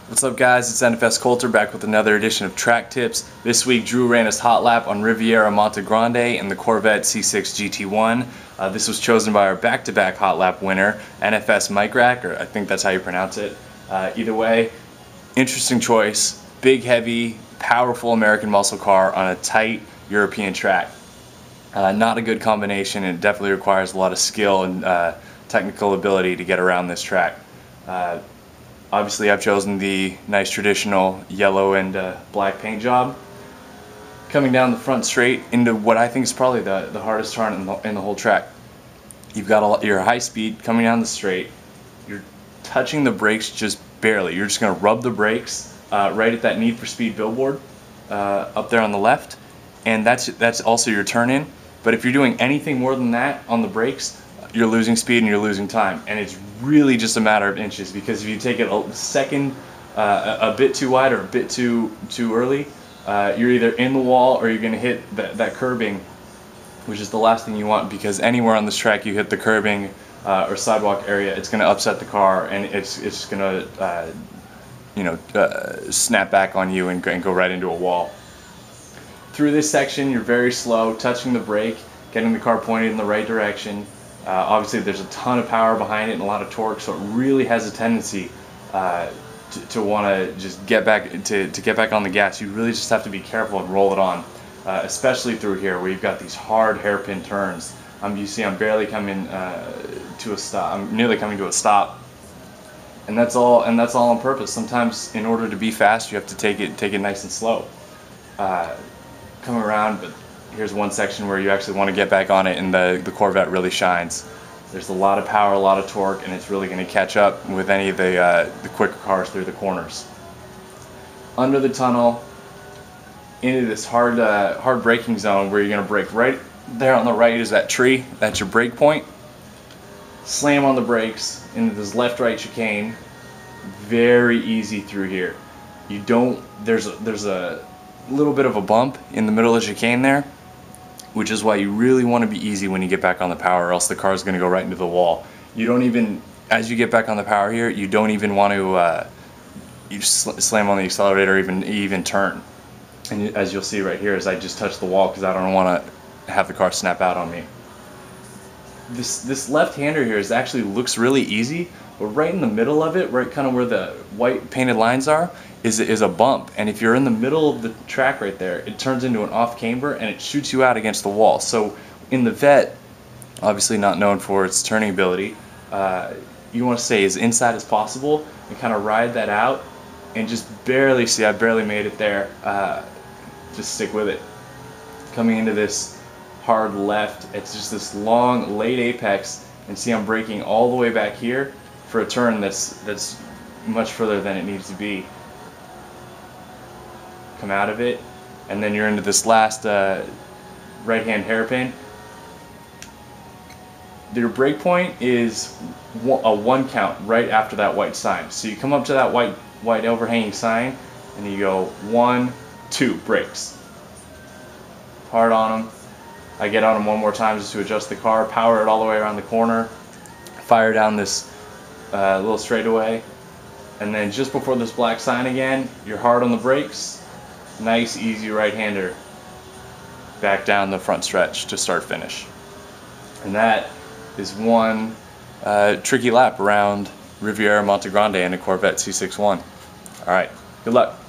What's up guys, it's NFS Coulter back with another edition of Track Tips. This week Drew ran his hot lap on Riviera Monte Grande and the Corvette C6 GT1. This was chosen by our back-to-back hot lap winner, NFS Rack, or I think that's how you pronounce it. Either way, interesting choice. Big, heavy, powerful American muscle car on a tight European track. Not a good combination, and it definitely requires a lot of skill and technical ability to get around this track. Obviously I've chosen the nice traditional yellow and black paint job. Coming down the front straight into what I think is probably the hardest turn in the whole track. You've got your high speed coming down the straight. You're touching the brakes just barely. You're just going to rub the brakes right at that Need for Speed billboard up there on the left, and that's also your turn in. But if you're doing anything more than that on the brakes, you're losing speed and you're losing time, and it's really just a matter of inches, because if you take it a second a bit too wide or a bit too early, you're either in the wall or you're going to hit that curbing, which is the last thing you want, because anywhere on this track you hit the curbing or sidewalk area, it's going to upset the car, and it's going to snap back on you and go right into a wall. Through this section you're very slow, touching the brake, getting the car pointed in the right direction. Obviously there's a ton of power behind it and a lot of torque, so it really has a tendency to want to just get back on the gas. You really just have to be careful and roll it on, especially through here where you've got these hard hairpin turns. You see I'm barely coming to a stop. I'm nearly coming to a stop, and that's all on purpose. Sometimes in order to be fast you have to take it nice and slow. Come around, but here's one section where you actually want to get back on it, and the Corvette really shines. There's a lot of power, a lot of torque, and it's really going to catch up with any of the quicker cars through the corners. Under the tunnel, into this hard braking zone where you're going to brake. Right there on the right is that tree. That's your brake point. Slam on the brakes into this left-right chicane. Very easy through here. There's a little bit of a bump in the middle of the chicane there, which is why you really want to be easy when you get back on the power, or else the car is going to go right into the wall. You don't even, as you get back on the power here, you don't even want to slam on the accelerator or even turn. And as you'll see right here, as I just touch the wall because I don't want to have the car snap out on me. This left-hander here actually looks really easy, but right in the middle of it, right kind of where the white painted lines are, is a bump, and if you're in the middle of the track right there, it turns into an off camber and it shoots you out against the wall. So in the Vette, obviously not known for its turning ability, you want to stay as inside as possible and kind of ride that out, and just barely, see I barely made it there, just stick with it. Coming into this hard left, it's just this long late apex, and see I'm braking all the way back here for a turn that's much further than it needs to be. Come out of it, and then you're into this last right-hand hairpin. Your brake point is a 1 count right after that white sign. So you come up to that white overhanging sign, and you go 1, 2, brakes. Hard on them. I get on them one more time just to adjust the car, power it all the way around the corner, fire down this little straightaway, and then just before this black sign again, you're hard on the brakes. Nice, easy right-hander back down the front stretch to start finish. And that is one tricky lap around Riviera Monte Grande in a Corvette C6.1. Alright, good luck.